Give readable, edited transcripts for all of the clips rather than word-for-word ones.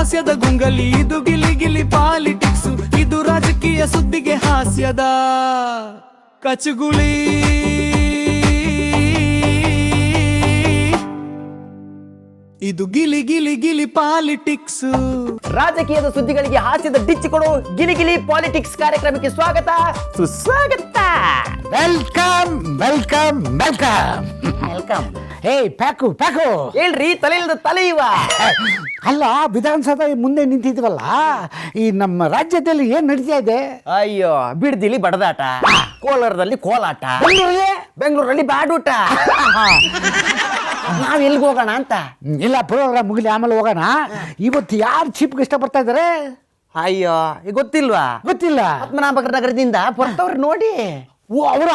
ಹಾಸ್ಯದ ಗುಂಗಲಿ ಇದು ಗಿಲಿ ಗಿಲಿ ಪಾಲಿಟಿಕ್ಸ್ ಇದು ರಾಜಕೀಯ ಸುದ್ದಿಗೆ ಹಾಸ್ಯದ ಕಚಗುಳಿ ಇದು ಗಿಲಿ ಗಿಲಿ ಗಿಲಿ ಪಾಲಿಟಿಕ್ಸ್ ರಾಜಕೀಯದ ಸುದ್ದಿಗಳಿಗೆ ಹಾಸ್ಯದ ಡಿಚ್ ಕೊಡು ಗಿಲಿ ಗಿಲಿ ಪಾಲಿಟಿಕ್ಸ್ ಕಾರ್ಯಕ್ರಮಕ್ಕೆ ಸ್ವಾಗತ ಸುಸ್ವಾಗತ ವೆಲ್ಕಮ್ ವೆಲ್ಕಮ್ ವೆಲ್ಕಮ್ ವೆಲ್ಕಮ್ ಹೇ ಪ್ಯಾಕು ಪ್ಯಾಕು ಹೇಳ್ರಿ ತಲೆಯಿಲ್ಲದ ತಲೆ ಇವ ಅಲ್ಲ ವಿಧಾನಸಭೆ ಮುಂದೆ ನಿಂತಿದ್ವಲ್ಲ ಈ ನಮ್ಮ ರಾಜ್ಯದಲ್ಲಿ ಏನ್ ನಡೀತಾ ಇದೆ? ಅಯ್ಯೋ ಬಿಡ್ದಿಲಿ ಬಡದಾಟ, ಕೋಲಾರದಲ್ಲಿ ಕೋಲಾಟ, ಬೆಂಗಳೂರಲ್ಲಿ ಬಾಡೂಟ. ನಾವ್ ಎಲ್ಲಿಗೆ ಹೋಗೋಣ ಅಂತ? ಇಲ್ಲ, ಪ್ರೋಗ್ರಾಮ್ ಮುಗಿಲಿ ಆಮೇಲೆ ಹೋಗೋಣ. ಇವತ್ತು ಯಾರು ಚೀಫ್ ಗೆಸ್ಟ್ ಬರ್ತಾ ಇದಾರೆ? ಅಯ್ಯೋ ಗೊತ್ತಿಲ್ವಾ? ಗೊತ್ತಿಲ್ಲ. ಪದ್ಮನಾಭ ನಗರದಿಂದ ಬರ್ತವ್ರು ನೋಡಿ. ಓ ಅವರ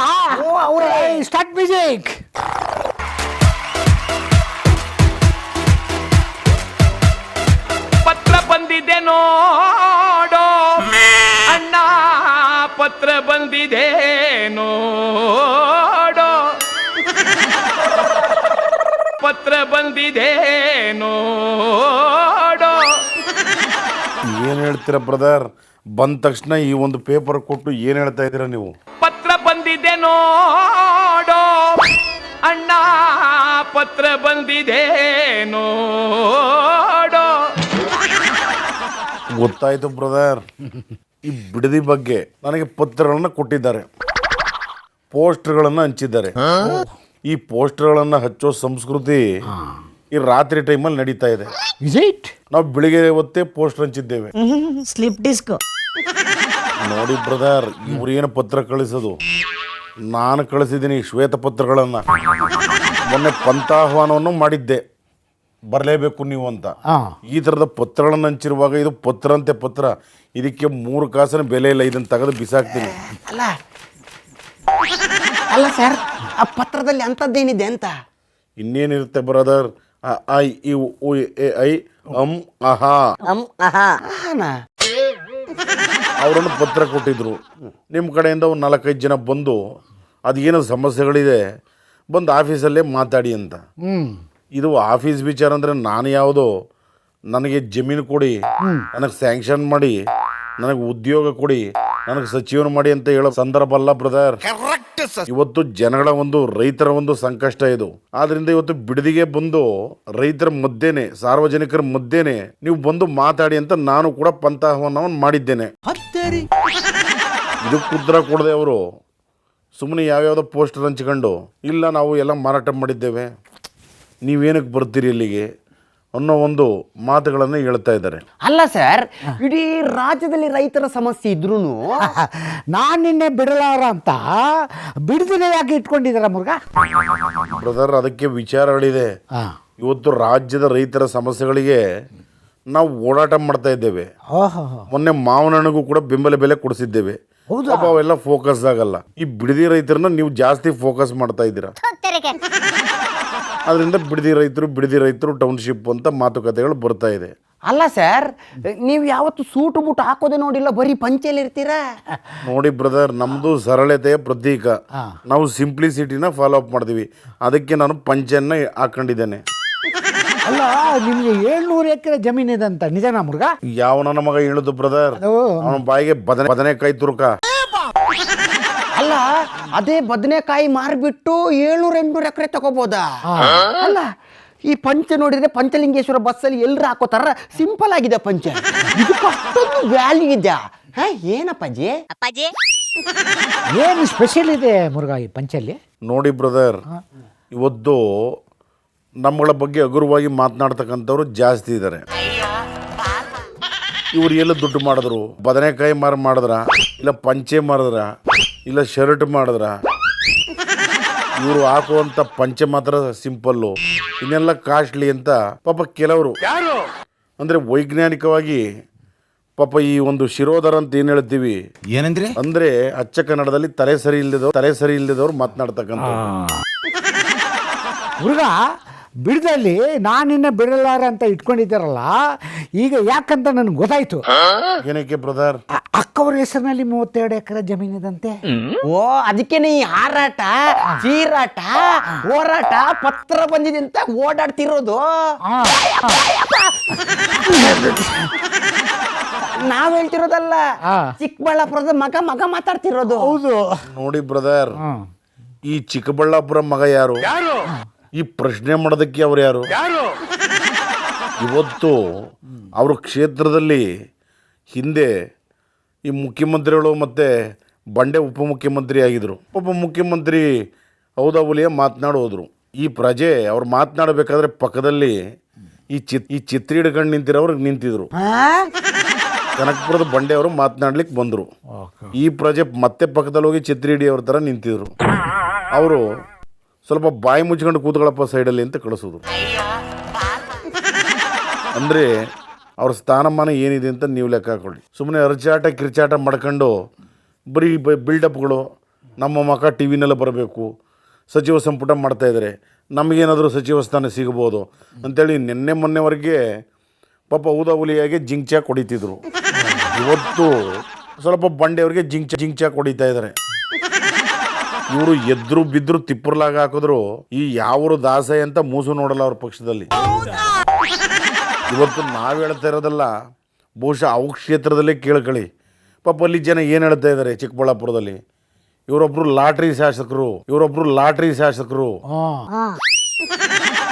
ಅವರೇ. Start music. ಪತ್ರ ಬಂದಿದೆ ನೋಡೋ ಅಣ್ಣ, ಪತ್ರ ಬಂದಿದೆ ನೋಡೋ, ಪತ್ರ ಬಂದಿದೆ ನೋಡೋ. ಏನು ಹೇಳ್ತೀರಾ ಬ್ರದರ್? ಬಂದ ತಕ್ಷಣ ಈ ಒಂದು ಪೇಪರ್ ಕೊಟ್ಟು ಏನು ಹೇಳ್ತಾ ಇದ್ದೀರಾ ನೀವು? ಪತ್ರ ಬಂದಿದೆ ನೋಡೋ ಅಣ್ಣ, ಪತ್ರ ಬಂದಿದೆ ನೋಡೋ. ಗೊತ್ತಾಯ್ತು ಬ್ರದರ್. ಈ ಬಿಡದಿ ಬಗ್ಗೆ ನನಗೆ ಪತ್ರಗಳನ್ನು ಕೊಟ್ಟಿದ್ದಾರೆ, ಪೋಸ್ಟರ್ಗಳನ್ನು ಹಂಚಿದ್ದಾರೆ. ಈ ಪೋಸ್ಟರ್ಗಳನ್ನು ಹಚ್ಚೋ ಸಂಸ್ಕೃತಿ ಈ ರಾತ್ರಿ ಟೈಮಲ್ಲಿ ನಡೀತಾ ಇದೆ. ನಾವು ಬೆಳಿಗ್ಗೆ ಹೊತ್ತೇ ಪೋಸ್ಟರ್ ಹಂಚಿದ್ದೇವೆ. ಸ್ಲಿಪ್ ಡಿಸ್ಕ್ ನೋಡಿ ಬ್ರದರ್, ಇವ್ರೇನು ಪತ್ರ ಕಳಿಸೋದು, ನಾನು ಕಳಿಸಿದ್ದೀನಿ ಶ್ವೇತ ಪತ್ರಗಳನ್ನು. ಮೊನ್ನೆ ಪಂಥಾಹ್ವಾನವನ್ನು ಮಾಡಿದ್ದೆ, ಬರಲೇಬೇಕು ನೀವು ಅಂತ. ಈ ಥರದ ಪತ್ರಗಳನ್ನು ಹಂಚಿರುವಾಗ ಇದು ಪತ್ರ ಅಂತೆ ಪತ್ರ, ಇದಕ್ಕೆ 3 ಕಾಸಿನ ಬೆಲೆ ಇಲ್ಲ, ಇದನ್ನು ತೆಗೆದು ಬಿಸಾಕ್ತೀನಿ. ಅಲ್ಲ ಸರ್, ಆ ಪತ್ರದಲ್ಲಿ ಅಂಥದ್ದೇನಿದೆ ಅಂತ? ಇನ್ನೇನಿರುತ್ತೆ ಬ್ರದರ್? ಐ ಇ ಉ ಎ ಐ ಅಹಾ ಅವರನ್ನು ಪತ್ರ ಕೊಟ್ಟಿದ್ರು. ನಿಮ್ಮ ಕಡೆಯಿಂದ ಒಂದು 4-5 ಜನ ಬಂದು ಅದೇನು ಸಮಸ್ಯೆಗಳಿದೆ ಬಂದು ಆಫೀಸಲ್ಲೇ ಮಾತಾಡಿ ಅಂತ. ಇದು ಆಫೀಸ್ ವಿಚಾರ ಅಂದರೆ ನಾನು ಯಾವುದೋ ನನಗೆ ಜಮೀನು ಕೊಡಿ, ನನಗೆ ಸ್ಯಾಂಕ್ಷನ್ ಮಾಡಿ, ನನಗೆ ಉದ್ಯೋಗ ಕೊಡಿ, ನನಗೆ ಸಚಿವನು ಮಾಡಿ ಅಂತ ಹೇಳೋ ಸಂದರ್ಭ ಅಲ್ಲ ಬ್ರದರ್. ಇವತ್ತು ಜನಗಳ ಒಂದು ರೈತರ ಒಂದು ಸಂಕಷ್ಟ ಇದು. ಆದ್ರಿಂದ ಇವತ್ತು ಬಿಡದಿಗೆ ಬಂದು ರೈತರ ಮಧ್ಯೆನೆ, ಸಾರ್ವಜನಿಕರ ಮಧ್ಯೆನೆ ನೀವು ಬಂದು ಮಾತಾಡಿ ಅಂತ ನಾನು ಕೂಡ ಪಂಥಾಹ್ವಾನವನ್ನು ಮಾಡಿದ್ದೇನೆ. ಇದು ಉತ್ತರ ಕೊಡದೆ ಅವರು ಸುಮ್ಮನೆ ಯಾವ್ಯಾವುದೋ ಪೋಸ್ಟರ್ ಹಂಚ್ಕೊಂಡು ಇಲ್ಲ ನಾವು ಎಲ್ಲ ಮಾರಾಟ ಮಾಡಿದ್ದೇವೆ, ನೀವೇನಕ್ಕೆ ಬರ್ತೀರಿ ಇಲ್ಲಿಗೆ ಅನ್ನೋ ಒಂದು ಮಾತುಗಳನ್ನು ಹೇಳ್ತಾ ಇದ್ದಾರೆ. ಅಲ್ಲ ಸರ್, ಇಡೀ ರಾಜ್ಯದಲ್ಲಿ ರೈತರ ಸಮಸ್ಯೆ ಇದ್ರೂ ನಾನು ನಿನ್ನೆ ಬಿಡಲಾರ ಅಂತ ಬಿಡದಿನ ಯಾಕೆ ಇಟ್ಕೊಂಡಿದಾರ ಮುರುಗ? ಬ್ರದರ್, ಅದಕ್ಕೆ ವಿಚಾರಗಳಿದೆ. ಇವತ್ತು ರಾಜ್ಯದ ರೈತರ ಸಮಸ್ಯೆಗಳಿಗೆ ನಾವು ಓಡಾಟ ಮಾಡ್ತಾ ಇದ್ದೇವೆ. ಮೊನ್ನೆ ಮಾವಿನ ಹಣ್ಣಿಗೂ ಕೂಡ ಬೆಂಬಲ ಬೆಲೆ ಕೊಡಿಸಿದ್ದೇವೆ. ಪಾಪ ಅವೆಲ್ಲ ಫೋಕಸ್ ಆಗಲ್ಲ. ಈ ಬಿಡದಿ ರೈತರನ್ನ ನೀವು ಜಾಸ್ತಿ ಫೋಕಸ್ ಮಾಡ್ತಾ ಇದ್ದೀರಾ. ಅದರಿಂದ ಬಿಡದಿ ರೈತರು ಟೌನ್ಶಿಪ್ ಅಂತ ಮಾತುಕತೆಗಳು ಬರ್ತಾ ಇದೆ. ಅಲ್ಲ ಸರ್, ನೀವು ಯಾವತ್ತು ಸೂಟು ಬೂಟು ಹಾಕೋದೇ ನೋಡಿಲ್ಲ, ಬರೀ ಪಂಚೆಯಲ್ಲಿ ಇರ್ತೀರಾ. ನೋಡಿ ಬ್ರದರ್, ನಮ್ಮದು ಸರಳತೆಯ ಪ್ರತೀಕ. ನಾವು ಸಿಂಪ್ಲಿಸಿಟಿನ ಫಾಲೋ ಅಪ್ ಮಾಡ್ತೀವಿ. ಅದಕ್ಕೆ ನಾನು ಪಂಚೆಯನ್ನು ಹಾಕೊಂಡಿದ್ದೇನೆ. ಅಲ್ಲ, ನಿಮ್ಗೆ 700 ಎಕರೆ ಜಮೀನಿದೆ ಅಂತ ನಿಜನಾ ಮುರುಗ? ಯಾವ ನನ್ನ ಮಗ ಹೇಳುದು ಬ್ರದರ್? ಅವನ ಬಾಯಿಗೆ ಬದನೆಕಾಯಿ ತುರುಕ. ಅಲ್ಲ, ಅದೇ ಬದನೆಕಾಯಿ ಮಾರ್ಬಿಟ್ಟು 700-800 ಎಕರೆ ತಗೋಬೋದಾ? ಅಲ್ಲ, ಈ ಪಂಚೆ ನೋಡಿದ್ರೆ ಪಂಚಲಿಂಗೇಶ್ವರ ಬಸ್ಸಲ್ಲಿ ಎಲ್ಲರೂ ಹಾಕೋತಾರ, ಸಿಂಪಲ್ ಆಗಿದೆ ಪಂಚೆ. ಇದಕ್ಕೆ ಅಷ್ಟೊಂದು ವ್ಯಾಲ್ಯೂ ಇದೆ. ಏನಪ್ಪಾಜಿ? ಏನು ಸ್ಪೆಷಲ್ ಇದೆ ಮುರುಗ ಈ ಪಂಚಲ್ಲಿ? ನೋಡಿ ಬ್ರದರ್, ಇವತ್ತು ನಮ್ಮಗಳ ಬಗ್ಗೆ ಹಗುರವಾಗಿ ಮಾತನಾಡ್ತಕ್ಕಂಥವ್ರು ಜಾಸ್ತಿ ಇದ್ದಾರೆ. ಇವ್ರು ಎಲ್ಲ ದುಡ್ಡು ಮಾಡಿದ್ರು, ಬದನೆಕಾಯಿ ಮಾಡಿದ್ರ, ಇಲ್ಲ ಪಂಚೆ ಮಾಡಿದ್ರ, ಇಲ್ಲ ಶರ್ಟ್ ಮಾಡಿದ್ರ. ಇವರು ಹಾಕುವಂಥ ಪಂಚೆ ಮಾತ್ರ ಸಿಂಪಲ್ಲು, ಇನ್ನೆಲ್ಲ ಕಾಸ್ಟ್ಲಿ ಅಂತ ಪಾಪ ಕೆಲವರು ಅಂದರೆ ವೈಜ್ಞಾನಿಕವಾಗಿ ಪಾಪ ಈ ಒಂದು ಶಿರೋಧರ ಅಂತ ಏನು ಹೇಳ್ತೀವಿ ಏನಂದ್ರೆ ಅಂದರೆ ಅಚ್ಚ ಕನ್ನಡದಲ್ಲಿ ತಲೆ ಸರಿ ಇಲ್ಲದವ್ರು ಮಾತನಾಡ್ತಕ್ಕಂಥ ಮುರುಗ. ಬಿಡದಲ್ಲಿ ನಾನಿನ್ನ ಬಿಡಲಾರ ಅಂತ ಇಟ್ಕೊಂಡಿದ್ದಾರಲ್ಲ, ಈಗ ಯಾಕಂತ ನನಗೆ ಗೊತ್ತಾಯ್ತು. ಏನಕ್ಕೆ ಬ್ರದರ್? ಅಕ್ಕವ್ರ ಹೆಸರಿನಲ್ಲಿ 32 ಎಕರೆ ಜಮೀನಿದಂತೆ. ಓ ಅದಕ್ಕೆ ನೀ ಹಾರಾಟ, ಚೀರಾಟ, ಹೋರಾಟ, ಪತ್ರ ಬಂದಿದೆ ಅಂತ ಓಡಾಡ್ತಿರೋದು. ನಾವ್ ಹೇಳ್ತಿರೋದಲ್ಲ, ಚಿಕ್ಕಬಳ್ಳಾಪುರದ ಮಗ ಮಾತಾಡ್ತಿರೋದು. ಹೌದು. ನೋಡಿ ಬ್ರದರ್, ಈ ಚಿಕ್ಕಬಳ್ಳಾಪುರ ಮಗ ಯಾರು? ಈ ಪ್ರಶ್ನೆ ಮಾಡೋದಕ್ಕೆ ಅವ್ರು ಯಾರು? ಇವತ್ತು ಅವ್ರ ಕ್ಷೇತ್ರದಲ್ಲಿ ಹಿಂದೆ ಈ ಮುಖ್ಯಮಂತ್ರಿಗಳು ಮತ್ತು ಬಂಡೆ ಉಪಮುಖ್ಯಮಂತ್ರಿ ಆಗಿದ್ರು. ಉಪಮುಖ್ಯಮಂತ್ರಿ ಹೌದಾವುಲಿಯ ಮಾತನಾಡೋದ್ರು. ಈ ಪ್ರಜೆ ಅವ್ರು ಮಾತನಾಡಬೇಕಾದ್ರೆ ಪಕ್ಕದಲ್ಲಿ ಈ ಛತ್ರಿ ಹಿಡ್ಕೊಂಡು ನಿಂತಿರೋರು ನಿಂತಿದ್ರು. ಕನಕಪುರದ ಬಂಡೆ ಅವರು ಮಾತನಾಡ್ಲಿಕ್ಕೆ ಬಂದರು. ಈ ಪ್ರಜೆ ಮತ್ತೆ ಪಕ್ಕದಲ್ಲಿ ಹೋಗಿ ಛತ್ರಿ ಹಿಡಿಯೋರ ಥರ ನಿಂತಿದ್ರು. ಅವರು ಸ್ವಲ್ಪ ಬಾಯಿ ಮುಚ್ಕೊಂಡು ಕೂತ್ಕೊಳ್ಳಪ್ಪ ಸೈಡಲ್ಲಿ ಅಂತ ಕಳಿಸೋದು. ಅಂದರೆ ಅವ್ರ ಸ್ಥಾನಮಾನ ಏನಿದೆ ಅಂತ ನೀವು ಲೆಕ್ಕ ಹಾಕೊಳ್ಳಿ. ಸುಮ್ಮನೆ ಅರ್ಚಾಟ ಕಿರ್ಚಾಟ ಮಾಡ್ಕೊಂಡು ಬರೀ ಬಿಲ್ಡಪ್ಗಳು, ನಮ್ಮ ಮಕ್ಕ ಟಿ ವಿನೆಲ್ಲ ಬರಬೇಕು, ಸಚಿವ ಸಂಪುಟ ಮಾಡ್ತಾಯಿದ್ದಾರೆ, ನಮಗೇನಾದರೂ ಸಚಿವ ಸ್ಥಾನ ಸಿಗ್ಬೋದು ಅಂಥೇಳಿ ನಿನ್ನೆ ಮೊನ್ನೆವರೆಗೆ ಪಾಪ ಊದಾವುಲಿಯಾಗೆ ಜಿಂಕ್ಚಾಕ್ ಹೊಡಿತಿದ್ರು. ಇವತ್ತು ಸ್ವಲ್ಪ ಬಂಡೆಯವ್ರಿಗೆ ಜಿಂಕ್ಚಾಕ್ ಹೊಡಿತಾ ಇದ್ದಾರೆ. ಇವರು ಎದ್ರು ಬಿದ್ರು ತಿಪ್ಪರ್ಲಾಗ ಹಾಕಿದ್ರು ಈ ಯಾವರು ದಾಸೆ ಅಂತ ಮೂಸು ನೋಡಲ್ಲ ಅವ್ರ ಪಕ್ಷದಲ್ಲಿ. ಇವತ್ತು ನಾವು ಹೇಳ್ತಾ ಇರೋದಲ್ಲ, ಬಹುಶಃ ಅವು ಕ್ಷೇತ್ರದಲ್ಲೇ ಕೇಳ್ಕೊಳ್ಳಿ. ಪಾಪ ಅಲ್ಲಿ ಜನ ಏನು ಹೇಳ್ತಾ ಇದ್ದಾರೆ ಚಿಕ್ಕಬಳ್ಳಾಪುರದಲ್ಲಿ, ಇವರೊಬ್ರು ಲಾಟ್ರಿ ಶಾಸಕರು.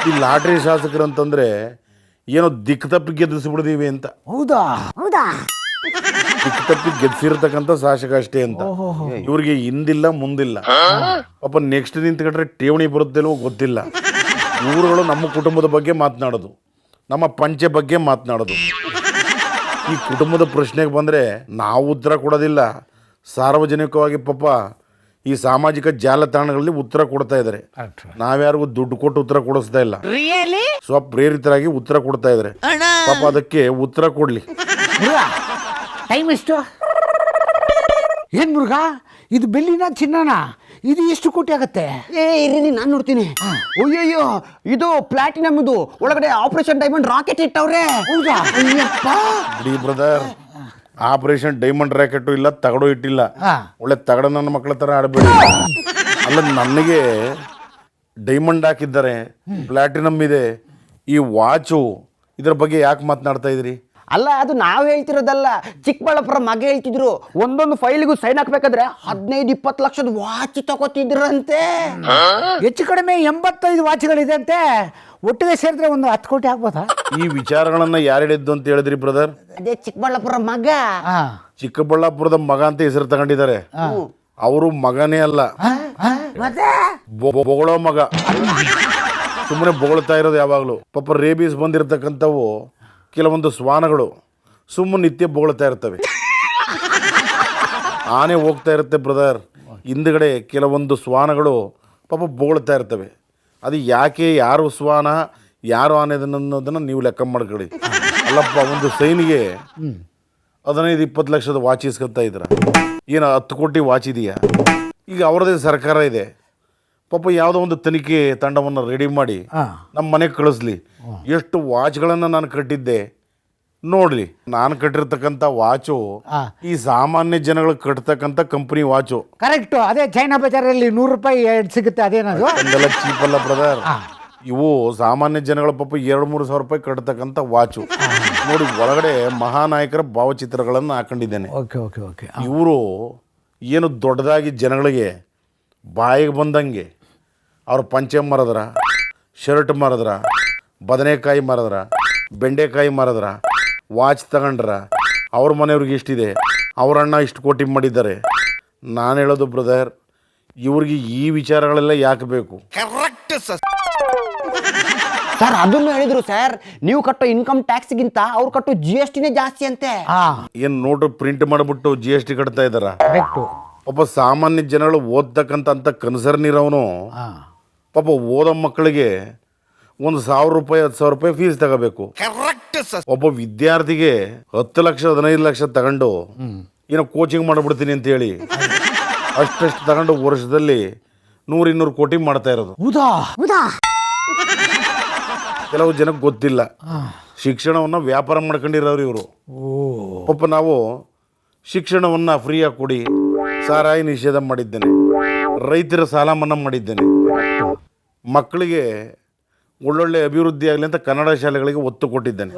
ಈ ಲಾಟ್ರಿ ಶಾಸಕರು ಅಂತಂದ್ರೆ ಏನೋ ದಿಕ್ಕು ತಪ್ಪಿ ಗೆದ್ದಿಸ್ಬಿಡ್ದೀವಿ ಅಂತ. ಹೌದಾ? ದಿಕ್ಕು ತಪ್ಪಿ ಗೆದ್ಸಿರ್ತಕ್ಕಂಥ ಶಾಸಕ ಅಷ್ಟೇ ಅಂತ. ಇವ್ರಿಗೆ ಹಿಂದಿಲ್ಲ ಮುಂದಿಲ್ಲ. ಪಾಪ ನೆಕ್ಸ್ಟ್ ನಿಂತ್ಕೊಂಡ್ರೆ ಠೇವಣಿ ಬರುತ್ತೇನೋ ಗೊತ್ತಿಲ್ಲ. ಇವ್ರುಗಳು ನಮ್ಮ ಕುಟುಂಬದ ಬಗ್ಗೆ ಮಾತನಾಡೋದು, ನಮ್ಮ ಪಂಚೆ ಬಗ್ಗೆ ಮಾತನಾಡೋದು. ಈ ಕುಟುಂಬದ ಪ್ರಶ್ನೆಗೆ ಬಂದರೆ ನಾವು ಉತ್ತರ ಕೊಡೋದಿಲ್ಲ, ಸಾರ್ವಜನಿಕವಾಗಿ ಪಾಪ ಈ ಸಾಮಾಜಿಕ ಜಾಲತಾಣಗಳಲ್ಲಿ ಉತ್ತರ ಕೊಡ್ತಾ ಇದ್ದಾರೆ. ನಾವ್ಯಾರಿಗೂ ದುಡ್ಡು ಕೊಟ್ಟು ಉತ್ತರ ಕೊಡಿಸ್ತಾ ಇಲ್ಲ, ಸ್ವಪ್ರೇರಿತರಾಗಿ ಉತ್ತರ ಕೊಡ್ತಾ ಇದ್ದಾರೆ. ಪಾಪ ಅದಕ್ಕೆ ಉತ್ತರ ಕೊಡ್ಲಿ. ಟೈಮ್ ಎಷ್ಟು? ಏನ್ ಮುರುಘ, ಇದು ಬೆಳ್ಳಿನ ಚಿನ್ನನ? ಇದು ಎಷ್ಟು ಕೋಟಿ ಆಗತ್ತೆ? ಇರಿ ನಾನು ನೋಡ್ತೀನಿ. ಅಯ್ಯಯ್ಯೋ, ಇದು ಪ್ಲಾಟಿನಮ್, ಇದು ಒಳಗಡೆ ಆಪರೇಷನ್ ಡೈಮಂಡ್ ರಾಕೆಟ್ ಇಟ್ಟವ್ರೆ. ಹೌದಾ? ಬಿಡಿ ಬ್ರದರ್, ಆಪರೇಷನ್ ಡೈಮಂಡ್ ರಾಕೆಟ್ ಇಲ್ಲ, ತಗಡು ಇಟ್ಟಿಲ್ಲ. ಒಳ್ಳೆ ತಗಡ ನನ್ನ ಮಕ್ಕಳ ಥರ ಆಡಬೇಡಿ. ಅಲ್ಲ, ನನಗೆ ಡೈಮಂಡ್ ಹಾಕಿದ್ದಾರೆ, ಪ್ಲಾಟಿನಮ್ ಇದೆ, ಈ ವಾಚು, ಇದ್ರ ಬಗ್ಗೆ ಯಾಕೆ ಮಾತನಾಡ್ತಾ ಇದ್ರಿ? ಅಲ್ಲ, ಅದು ನಾವು ಹೇಳ್ತಿರೋದಲ್ಲ, ಚಿಕ್ಕಬಳ್ಳಾಪುರ ಮಗ ಹೇಳ್ತಿದ್ರು. ಒಂದೊಂದು ಫೈಲಿಗೂ ಸೈನ್ ಹಾಕ್ಬೇಕಾದ್ರೆ 15-20 ಲಕ್ಷದ ವಾಚ್ ತಗೋತಿದ್ರಂತೆ. ಹೆಚ್ಚು ಕಡಿಮೆ 85 ವಾಚ್ಗಳಿದೆ ಅಂತೆ. ಒಟ್ಟಿಗೆ ಸೇರಿದ್ರೆ ಒಂದು 10 ಕೋಟಿ ಆಗ್ಬೋದಾ? ಈ ವಿಚಾರಗಳನ್ನ ಯಾರು ಹೇಳಿದ್ದು ಅಂತ ಹೇಳಿದ್ರಿ ಬ್ರದರ್? ಅದೇ ಚಿಕ್ಕಬಳ್ಳಾಪುರ ಮಗ. ಚಿಕ್ಕಬಳ್ಳಾಪುರದ ಮಗ ಅಂತ ಹೆಸರು ತಗೊಂಡಿದ್ದಾರೆ. ಅವರು ಮಗನೇ ಅಲ್ಲ, ಬೊಗಳೋ ಮಗ. ಸುಮ್ಮನೆ ಬೊಗಳ್ತಾ ಇರೋದು ಯಾವಾಗಲೂ. ಪಾಪ ರೇಬೀಸ್ ಬಂದಿರತಕ್ಕಂಥವು ಕೆಲವೊಂದು ಶ್ವಾನಗಳು ಸುಮ್ಮನೆ ನಿತ್ಯ ಬೊಗಳ್ತಾ ಇರ್ತವೆ. ಆನೆ ಹೋಗ್ತಾ ಇರುತ್ತೆ ಬ್ರದರ್, ಹಿಂದ್ಗಡೆ ಕೆಲವೊಂದು ಶ್ವಾನಗಳು ಪಾಪ ಬೊಗಳ್ತಾ ಇರ್ತವೆ. ಅದು ಯಾಕೆ, ಯಾರು ಶ್ವಾನ ಯಾರು ಆನೆ ಅನ್ನೋದನ್ನು ನೀವು ಲೆಕ್ಕ ಮಾಡ್ಕೊಳ್ಳಿ. ಅಲ್ಲಪ್ಪ, ಒಂದು ಸೈನಿಗೆ 15-20 ಲಕ್ಷದ ವಾಚ್ ಇಸ್ಕೊತಾ ಇದ್ರ, ಏನು 10 ಕೋಟಿ ವಾಚ್ ಇದೆಯಾ? ಈಗ ಅವ್ರದ್ದೇ ಸರ್ಕಾರ ಇದೆ. ಪಾಪ ಯಾವುದೋ ಒಂದು ತನಿಖೆ ತಂಡವನ್ನು ರೆಡಿ ಮಾಡಿ ನಮ್ಮ ಮನೆಗೆ ಕಳಿಸ್ಲಿ. ಎಷ್ಟು ವಾಚ್ಗಳನ್ನು ನಾನು ಕಟ್ಟಿದ್ದೆ ನೋಡ್ಲಿ. ನಾನು ಕಟ್ಟಿರ್ತಕ್ಕಂಥ ವಾಚು ಈ ಸಾಮಾನ್ಯ ಜನಗಳು ಕಟ್ತಕ್ಕಂಥ ಕಂಪನಿ ವಾಚು. ಕರೆಕ್ಟು. ಅದೇ ಚೈನಾ ಬಜಾರಲ್ಲಿ 100 ರೂಪಾಯಿ ಸಿಗುತ್ತೆ, ಅದೇನದು? ಅದೆಲ್ಲ ಚೀಪ್ ಅಲ್ಲ ಬ್ರದರ್. ಇವು ಸಾಮಾನ್ಯ ಜನಗಳ ಪಾಪ 2-3 ಸಾವಿರ ರೂಪಾಯಿ ಕಟ್ತಕ್ಕಂಥ ವಾಚು. ನೋಡಿ, ಒಳಗಡೆ ಮಹಾನಾಯಕರ ಭಾವಚಿತ್ರಗಳನ್ನು ಹಾಕೊಂಡಿದ್ದೇನೆ. ಇವರು ಏನು ದೊಡ್ಡದಾಗಿ ಜನಗಳಿಗೆ ಬಾಯಿಗೆ ಬಂದಂಗೆ ಅವ್ರ ಪಂಚೆ ಮಾರದ್ರ, ಶರ್ಟ್ ಮಾರದ್ರ, ಬದನೆಕಾಯಿ ಮಾರದ್ರ, ಬೆಂಡೆಕಾಯಿ ಮಾರದ್ರ, ವಾಚ್ ತಗೊಂಡ್ರ, ಅವ್ರ ಮನೆಯವ್ರಿಗೆ ಇಷ್ಟಿದೆ, ಅವ್ರ ಅಣ್ಣ ಇಷ್ಟು ಕೋಟಿ ಮಾಡಿದ್ದಾರೆ. ನಾನು ಹೇಳೋದು ಬ್ರದರ್, ಇವ್ರಿಗೆ ಈ ವಿಚಾರಗಳೆಲ್ಲ ಯಾಕೆ ಬೇಕು? ಸರ್, ಅದನ್ನು ಹೇಳಿದ್ರು ಸರ್, ನೀವು ಕಟ್ಟೋ ಇನ್ಕಮ್ ಟ್ಯಾಕ್ಸ್ಗಿಂತ ಅವ್ರು ಕಟ್ಟೋ GST ಜಾಸ್ತಿ ಅಂತೆ. ಏನು ನೋಟು ಪ್ರಿಂಟ್ ಮಾಡಿಬಿಟ್ಟು GST ಕಟ್ತಾ ಇದ್ದಾರ? ಪಾಪ ಸಾಮಾನ್ಯ ಜನಗಳು ಓದ್ತಕ್ಕಂಥ ಕನ್ಸರ್ನ್ ಇರೋನು ಪಾಪ ಓದೋ ಮಕ್ಕಳಿಗೆ 1,000 ರೂಪಾಯಿ 10,000 ರೂಪಾಯಿ ಫೀಸ್ ತಗೋಬೇಕು. ಒಬ್ಬ ವಿದ್ಯಾರ್ಥಿಗೆ 10 ಲಕ್ಷ 15 ಲಕ್ಷ ತಗೊಂಡು ಏನೋ ಕೋಚಿಂಗ್ ಮಾಡಿಬಿಡ್ತೀನಿ ಅಂತ ಹೇಳಿ ಅಷ್ಟಷ್ಟು ತಗೊಂಡು ವರ್ಷದಲ್ಲಿ 100-200 ಕೋಟಿ ಮಾಡ್ತಾ ಇರೋದು. ಕೆಲವು ಜನಕ್ಕೆ ಗೊತ್ತಿಲ್ಲ. ಶಿಕ್ಷಣವನ್ನು ವ್ಯಾಪಾರ ಮಾಡ್ಕೊಂಡಿರೋರು ಇವರು. ಪಾಪ ನಾವು ಶಿಕ್ಷಣವನ್ನು ಫ್ರೀಯಾಗಿ ಕೊಡಿ, ಸಾರಾಯಿ ನಿಷೇಧ ಮಾಡಿದ್ದೇನೆ, ರೈತರ ಸಾಲ ಮನ್ನಾ ಮಾಡಿದ್ದೇನೆ, ಮಕ್ಕಳಿಗೆ ಒಳ್ಳೊಳ್ಳೆ ಅಭಿವೃದ್ಧಿ ಆಗಲಿ ಅಂತ ಕನ್ನಡ ಶಾಲೆಗಳಿಗೆ ಒತ್ತು ಕೊಟ್ಟಿದ್ದೇನೆ.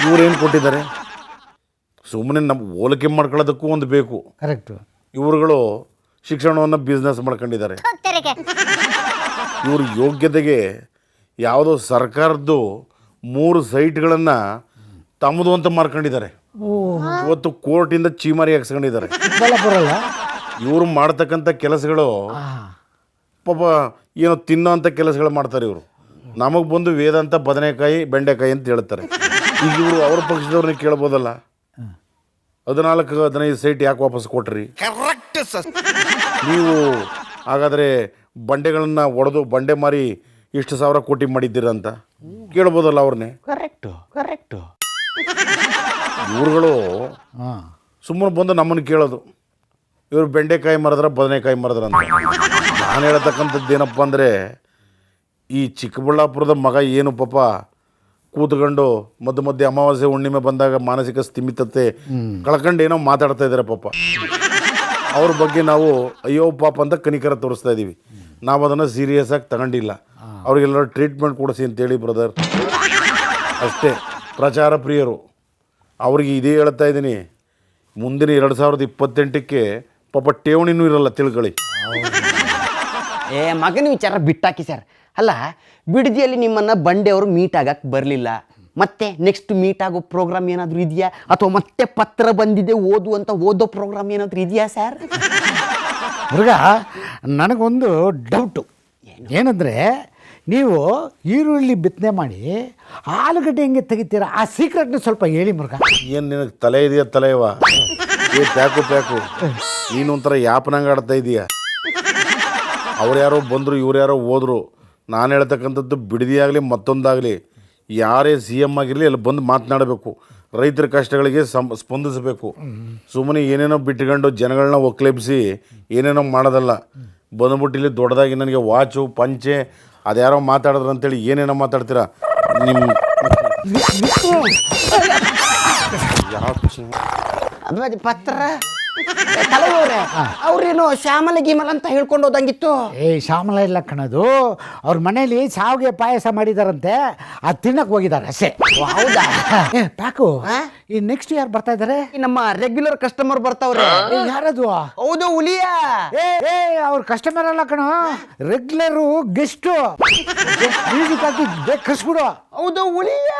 ಇವರೇನು ಕೊಟ್ಟಿದ್ದಾರೆ? ಸುಮ್ಮನೆ ನಮ್ಮ ಹೋಲಿಕೆ ಮಾಡ್ಕೊಳ್ಳೋದಕ್ಕೂ ಒಂದು ಬೇಕು. ಕರೆಕ್ಟು. ಇವರುಗಳು ಶಿಕ್ಷಣವನ್ನು ಬಿಸ್ನೆಸ್ ಮಾಡ್ಕೊಂಡಿದ್ದಾರೆ. ಇವ್ರ ಯೋಗ್ಯತೆಗೆ ಯಾವುದೋ ಸರ್ಕಾರದ್ದು 3 ಸೈಟ್ಗಳನ್ನು ತಮ್ಮದು ಅಂತ ಮಾರ್ಕೊಂಡಿದ್ದಾರೆ. ಇವತ್ತು ಕೋರ್ಟಿಂದ ಚೀಮಾರಿ ಹಾಕ್ಸ್ಕೊಂಡಿದ್ದಾರೆ. ಬರಲ್ಲ. ಇವರು ಮಾಡ್ತಕ್ಕಂಥ ಕೆಲಸಗಳು ಪಾಪ ಏನೋ ತಿನ್ನೋ ಅಂಥ ಕೆಲಸಗಳು ಮಾಡ್ತಾರೆ ಇವರು. ನಮಗೆ ಬಂದು ವೇದಾಂತ ಬದನೆಕಾಯಿ ಬೆಂಡೆಕಾಯಿ ಅಂತ ಹೇಳ್ತಾರೆ. ಈಗ ಇವರು ಅವ್ರ ಪಕ್ಷದವ್ರನ್ನ ಕೇಳ್ಬೋದಲ್ಲ, 14-15 ಸೈಟ್ ಯಾಕೆ ವಾಪಸ್ ಕೊಟ್ರಿ? ನೀವು ಹಾಗಾದರೆ ಬಂಡೆಗಳನ್ನು ಒಡೆದು ಬಂಡೆ ಮಾರಿ ಇಷ್ಟು ಸಾವಿರ ಕೋಟಿ ಮಾಡಿದ್ದೀರ ಅಂತ ಕೇಳ್ಬೋದಲ್ಲ ಅವ್ರನ್ನೇ. ಕರೆಕ್ಟು. ಇವ್ರುಗಳು ಸುಮ್ಮನೆ ಬಂದು ನಮ್ಮನ್ನು ಕೇಳೋದು, ಇವರು ಬೆಂಡೆಕಾಯಿ ಮರದ್ರ ಬದನೆಕಾಯಿ ಮರದ್ರ ಅಂತ. ನಾನು ಹೇಳ್ತಕ್ಕಂಥದ್ದು ಏನಪ್ಪ ಅಂದರೆ, ಈ ಚಿಕ್ಕಬಳ್ಳಾಪುರದ ಮಗ ಏನು ಪಾಪ ಕೂತ್ಕೊಂಡು ಮಧ್ಯೆ ಅಮಾವಾಸ್ಯೆ ಹುಣ್ಣಿಮೆ ಬಂದಾಗ ಮಾನಸಿಕ ಸ್ಥಿಮಿತತೆ ಕಳ್ಕೊಂಡು ಏನೋ ಮಾತಾಡ್ತಾ ಇದ್ದಾರೆ ಪಾಪ. ಅವ್ರ ಬಗ್ಗೆ ನಾವು ಅಯ್ಯೋ ಪಾಪ ಅಂತ ಕನಿಕರ ತೋರಿಸ್ತಾ ಇದ್ದೀವಿ. ನಾವು ಅದನ್ನು ಸೀರಿಯಸ್ ಆಗಿ ತಗೊಂಡಿಲ್ಲ. ಅವ್ರಿಗೆಲ್ಲರೂ ಟ್ರೀಟ್ಮೆಂಟ್ ಕೊಡಿಸಿ ಅಂತೇಳಿ ಬ್ರದರ್, ಅಷ್ಟೇ. ಪ್ರಚಾರ ಪ್ರಿಯರು ಅವ್ರಿಗೆ ಇದೇ ಹೇಳ್ತಾ ಇದ್ದೀನಿ, ಮುಂದಿನ 2028ಕ್ಕೆ ಪಾಪ ಠೇವಣಿನೂ ಇರಲ್ಲ ತಿಳ್ಕೊಳ್ಳಿ. ಮಗನ ವಿಚಾರ ಬಿಟ್ಟಾಕಿ ಸರ್. ಅಲ್ಲ, ಬಿಡದಿಯಲ್ಲಿ ನಿಮ್ಮನ್ನು ಬಂಡೆಯವರು ಮೀಟ್ ಆಗಕ್ಕೆ ಬರಲಿಲ್ಲ, ಮತ್ತೆ ನೆಕ್ಸ್ಟ್ ಮೀಟ್ ಆಗೋ ಪ್ರೋಗ್ರಾಮ್ ಏನಾದರೂ ಇದೆಯಾ? ಅಥವಾ ಮತ್ತೆ ಪತ್ರ ಬಂದಿದೆ ಓದೋ ಪ್ರೋಗ್ರಾಮ್ ಏನಾದರೂ ಇದೆಯಾ ಸರ್? ಮುರುಘ, ನನಗೊಂದು ಡೌಟು. ಏನಂದರೆ, ನೀವು ಈರುಳ್ಳಿ ಬಿತ್ತನೆ ಮಾಡಿ ಆಲೂಗಡ್ಡೆ ಹೆಂಗೆ ತೆಗಿತೀರಾ? ಆ ಸೀಕ್ರೆಟ್ನ ಸ್ವಲ್ಪ ಹೇಳಿ ಮುರುಘ. ಏನು ನಿನಗೆ ತಲೆ ಇದೆಯಾ? ತಲೆಯವ ಪ್ಯಾಕು ನೀನು ಒಂಥರ ಯಾಪನಂಗೆ ಆಡ್ತಾ ಇದೀಯ. ಅವ್ರು ಯಾರೋ ಬಂದರು, ಇವ್ರು ಯಾರೋ ಹೋದರು. ನಾನು ಹೇಳ್ತಕ್ಕಂಥದ್ದು ಬಿಡದಿಯಾಗಲಿ ಮತ್ತೊಂದಾಗಲಿ, ಯಾರೇ CM ಆಗಿರಲಿ ಅಲ್ಲಿ ಬಂದು ಮಾತನಾಡಬೇಕು, ರೈತರ ಕಷ್ಟಗಳಿಗೆ ಸ್ಪಂದಿಸಬೇಕು. ಸುಮ್ಮನೆ ಏನೇನೋ ಬಿಟ್ಕೊಂಡು ಜನಗಳನ್ನ ಒಕ್ಲೇಪಿಸಿ ಏನೇನೋ ಮಾಡೋದಲ್ಲ. ಬಂದ್ಬಿಟ್ಟು ಇಲ್ಲಿ ದೊಡ್ಡದಾಗಿ ನನಗೆ ವಾಚು ಪಂಚೆ ಅದ್ಯಾರೋ ಮಾತಾಡಿದ್ರು ಅಂತೇಳಿ ಏನೇನೋ ಮಾತಾಡ್ತೀರಾ ನಿಮ್ಮ ಪತ್ರ ತಲೆಯವರೇ, ಅವ್ರೇನು ಶ್ಯಾಮಲ ಗೀಮಲ ಅಂತ ಹೇಳ್ಕೊಂಡು ಹೋದಂಗಿತ್ತು. ಶ್ಯಾಮಲ ಇಲ್ಲ ಕಣದು, ಅವ್ರ ಮನೇಲಿ ಶಾವಿಗೆ ಪಾಯಸ ಮಾಡಿದಾರಂತೆ, ಅದು ತಿನ್ನಕ್ಕೆ ಹೋಗಿದ್ದಾರೆ ಅಷ್ಟೇ. ಹೌದಾ? ಪ್ಯಾಕು, ಈ ನೆಕ್ಸ್ಟ್ ಯಾರು ಬರ್ತಾ ಇದ್ದಾರೆ? ನಮ್ಮ ರೆಗ್ಯುಲರ್ ಕಸ್ಟಮರ್ ಬರ್ತಾವ್ರೆ. ಯಾರದು? ಹೌದು, ಹುಲಿಯ. ಅವ್ರ ಕಸ್ಟಮರ್ ಅಲ್ಲ ಕಣ, ರೆಗ್ಯುಲರು ಗೆಸ್ಟು. ಮ್ಯೂಸಿಕ್ ಹಾಕಿ ಕರ್ಸ್ಬಿಡು. ಹೌದು, ಹುಲಿಯ.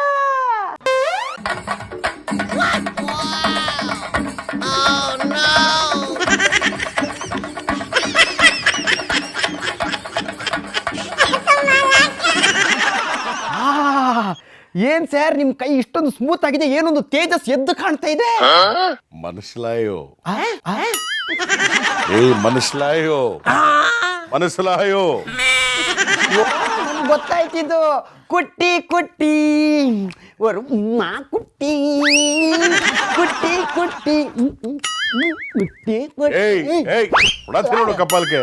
ಏನ್ ಸರ್, ನಿಮ್ ಕೈ ಇಷ್ಟೊಂದು ಸ್ಮೂತ್ ಆಗಿದೆ, ಏನೊಂದು ತೇಜಸ್ ಎದ್ದು ಕಾಣ್ತಾ ಇದೆ. ಮನಸ್ಲಾಯೋ ಮನಸ್ಲಾಯೋ ಗೊತ್ತಾಯ್ತಿದ್ದು. ಕುಟ್ಟಿ ಕುಟ್ಟಿ ಮಾ ಕುಟ್ಟಿ ಕುಟ್ಟಿ ಕುಟ್ಟಿ ಕುಟ್ಟಿ ನೋಡು ಕಪಾಲ್ಕೆ.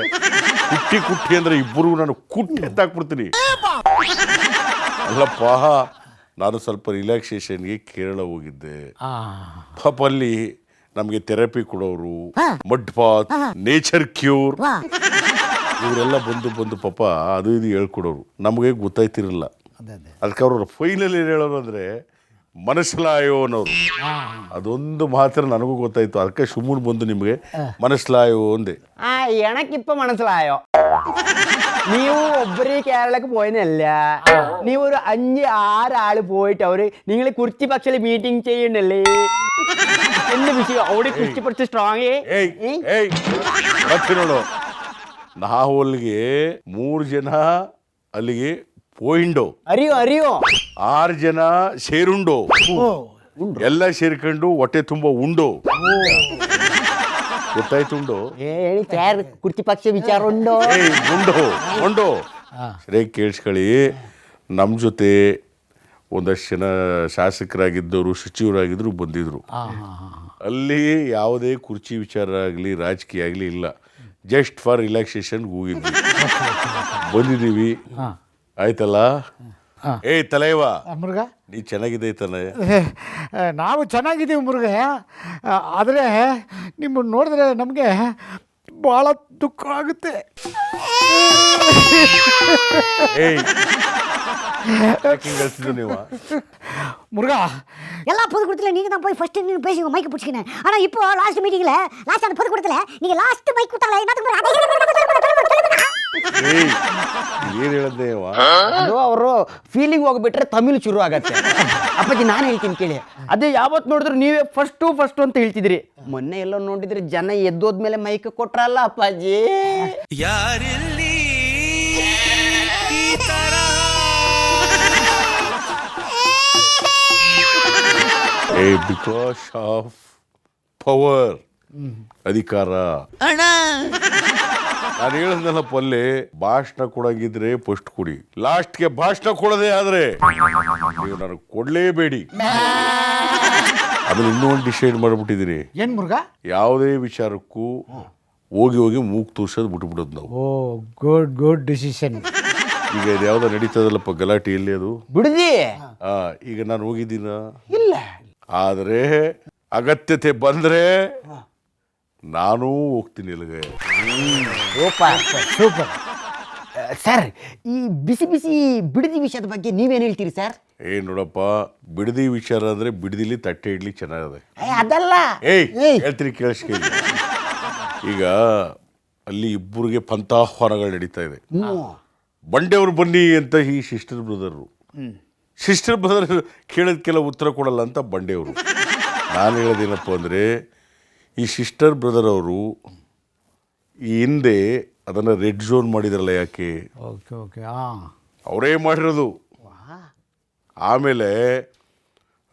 ಕುಟ್ಟಿ ಅಂದ್ರೆ ಇಬ್ಬರು ನಾನು ಕುಟ್ಟಿ ಎತ್ತಾಕ್ಬಿಡ್ತೀನಿ. ಅಲ್ಲಪ್ಪ, ನಾನು ಸ್ವಲ್ಪ ರಿಲ್ಯಾಕ್ಸೇಷನ್ಗೆ ಕೇರಳ ಹೋಗಿದ್ದೆ. ಪಾಪ ಅಲ್ಲಿ ನಮಗೆ ಥೆರಪಿ ಕೊಡೋರು, ಮಡ್ ಬಾತ್, ನೇಚರ್ ಕ್ಯೂರ್, ಇವರೆಲ್ಲ ಬಂದು ಪಾಪ ಅದು ಇದು ಹೇಳ್ಕೊಡೋರು. ನಮಗೆ ಗೊತ್ತಾಯ್ತಿರಲಿಲ್ಲ. ಅದಕ್ಕೆ ಅವರು ಫೈನಲ್ ಏನು ಹೇಳೋರು ಅಂದರೆ ಮನಸ್ಲಾಯೋ ಅನ್ನೋರು. ಅದೊಂದು ಮಾತ್ರ ನನಗೂ ಗೊತ್ತಾಯ್ತು. ಅದಕ್ಕೆ ಸುಮ್ಮನೆ ಬಂದು ನಿಮಗೆ ಮನಸ್ಲಾಯೋ ಅಂದೆ. എനക്കിപ്പോ മനസ്സിലായോ? ನೀವು ಒಬ್ಬರೇ കേരളക്ക് പോയെന്നല്ല, നീ ഒരു 5-6 ആള് പോയിട്ട് അവര് നിങ്ങൾ കുറിച്ച് പക്ഷേ മീറ്റിംഗ് ചെയ്യണ്ടല്ലേ? എന്ത് വിഷയം അവിടെ കുറിച്ച് കുറച്ച് സ്ട്രോങ്. ನೋಡು, ನಾವು ಅಲ್ಲಿಗೆ 3 ಜನ ಅಲ್ಲಿಗೆ ಪೋಯಿಂಡೋ, ಅರಿಯೋ 6 ಜನ ಸೇರುಂಡೋ, ಎಲ್ಲ ಸೇರ್ಕೊಂಡು ಹೊಟ್ಟೆ ತುಂಬ ಉಂಡೋ. ಗೊತ್ತಾಯ್ತುಂಡೋ? ಕುರ್ಚಿ ಪಕ್ಷ ವಿಚಾರ ಉಂಡೋ ಉಂಡೋ. ಸರಿಯಾಗಿ ಕೇಳಿಸ್ಕೊಳ್ಳಿ. ನಮ್ಮ ಜೊತೆ ಒಂದಷ್ಟು ಜನ ಶಾಸಕರಾಗಿದ್ದವರು, ಸಚಿವರಾಗಿದ್ದರು ಬಂದಿದ್ರು. ಅಲ್ಲಿ ಯಾವುದೇ ಕುರ್ಚಿ ವಿಚಾರ ಆಗಲಿ ರಾಜಕೀಯ ಆಗಲಿ ಇಲ್ಲ. ಜಸ್ಟ್ ಫಾರ್ ರಿಲ್ಯಾಕ್ಸೇಷನ್ಗೆ ಹೋಗಿದ್ವಿ. ಬಂದಿದ್ದೀವಿ. ಆಯ್ತಲ್ಲ ಏಯ್ ತಲೆಯವ ಮುರುಘ ನೀ ಚೆನ್ನಾಗಿದೆ ತಾನೆ. ನಾವು ಚೆನ್ನಾಗಿದ್ದೀವಿ ಮುರುಘ, ಆದರೆ ನಿಮ್ಮನ್ನು ನೋಡಿದ್ರೆ ನಮಗೆ ಭಾಳ ದುಃಖ ಆಗುತ್ತೆ. ಏಯ್ ಗಳಿಸಿದ್ದು ನೀವು முருகா எல்லா பொதுக்கூட்டத்தில் நீங்கள் தான் போய் ஃபஸ்ட்டு நின்று பேசி மைக்கு பிடிச்சிக்கினேன். ஆனால் இப்போ லாஸ்ட் மீட்டிங்கில் லாஸ்ட் அந்த பொதுக்கூட்டத்தில் நீங்கள் லாஸ்ட் மைக் கொடுத்தாங்களே ಏಯ್ ಏನು ಹೇಳದ್ದೆ ಅದು ಅವರು ಫೀಲಿಂಗ್ ಹೋಗ್ಬಿಟ್ರೆ ತಮಿಳು ಶುರು ಆಗತ್ತೆ. ಅಪ್ಪಾಜಿ ನಾನು ಹೇಳ್ತೀನಿ ಕೇಳಿ, ಅದೇ ಯಾವತ್ತು ನೋಡಿದ್ರು ನೀವೇ ಫಸ್ಟು ಅಂತ ಹೇಳ್ತಿದ್ರಿ. ಮೊನ್ನೆ ಎಲ್ಲೋ ನೋಡಿದ್ರೆ ಜನ ಎದ್ದೋದ್ಮೇಲೆ ಮೈಕ್ ಕೊಟ್ರಲ್ಲ ಅಪ್ಪಾಜಿ. ಯಾರಿಲ್ಲಿ ಈ ತರ ಬಿಕಾಸ್ ಆಫ್ ಪವರ್, ಅಧಿಕಾರ. ನಾನು ಹೇಳದ್ನಲ್ಲ ಪಲ್ಲೆ, ಭಾಷಣ ಕೊಡಂಗಿದ್ರೆ ಫಸ್ಟ್ ಕೊಡಿ, ಲಾಸ್ಟ್ಗೆ ಭಾಷಣ ಕೊಡದೆ ಆದ್ರೆ ನೀವು ನನಗೆ ಕೊಡ್ಲೇಬೇಡಿ. ಆಮೇಲೆ ಇನ್ನೂ ಒಂದು ಡಿಸೈಡ್ ಮಾಡಿಬಿಟ್ಟಿದ್ದೀನಿ, ಏನು ಮುರುಘಾ? ಯಾವುದೇ ವಿಚಾರಕ್ಕೂ ಹೋಗಿ ಮೂಗ್ ತೋರ್ಸೋದು ಬಿಟ್ಬಿಡೋದು ನಾವು. ಓ ಗುಡ್ ಡಿಸಿಷನ್. ಈಗ ಇದು ಯಾವ್ದೋ ನಡೀತದಲ್ಲಪ್ಪ ಗಲಾಟೆ ಎಲ್ಲಿ ಅದು ಬಿಡದಿ ಈಗ ನಾನು ಹೋಗಿದ್ದೀನ ಇಲ್ಲ, ಆದರೆ ಅಗತ್ಯತೆ ಬಂದ್ರೆ ನಾನು ಹೋಗ್ತೀನಿ ಇಲ್ಲಿಗೆ. ಸೂಪರ್. ಸರ್, ಈ ಬಿಸಿ ಬಿಸಿ ಬಿಡದಿ ವಿಷಯದ ಬಗ್ಗೆ ನೀವೇನು ಹೇಳ್ತೀರಿ ಸರ್? ನೋಡಪ್ಪ, ಬಿಡದಿ ವಿಚಾರ ಅಂದ್ರೆ ಬಿಡದಿಲಿ ತಟ್ಟೆ ಇಡ್ಲಿ ಚೆನ್ನಾಗಿದೆ. ಅದಲ್ಲ, ಹೇಳ್ತೀನಿ ಕೇಳಿಸ್ಕೊಳ್ಳಿ. ಈಗ ಅಲ್ಲಿ ಇಬ್ಬರಿಗೆ ಪಂಥಾಹ್ವಾನಗಳು ನಡೀತಾ ಇದೆ. ಬಂಡೆಯವರು ಬನ್ನಿ ಅಂತ ಈ ಸಿಸ್ಟರ್ ಬ್ರದರ್ ಕೇಳೋದಕ್ಕೆಲ್ಲ ಉತ್ತರ ಕೊಡಲ್ಲ ಅಂತ ಬಂಡೆಯವರು. ನಾನು ಹೇಳೋದೇನಪ್ಪ ಅಂದರೆ, ಈ ಸಿಸ್ಟರ್ ಬ್ರದರ್ ಅವರು ಈ ಹಿಂದೆ ಅದನ್ನು ರೆಡ್ ಝೋನ್ ಮಾಡಿದಾರಲ್ಲ, ಯಾಕೆ? ಓಕೆ ಅವರೇ ಮಾಡಿರೋದು. ಆಮೇಲೆ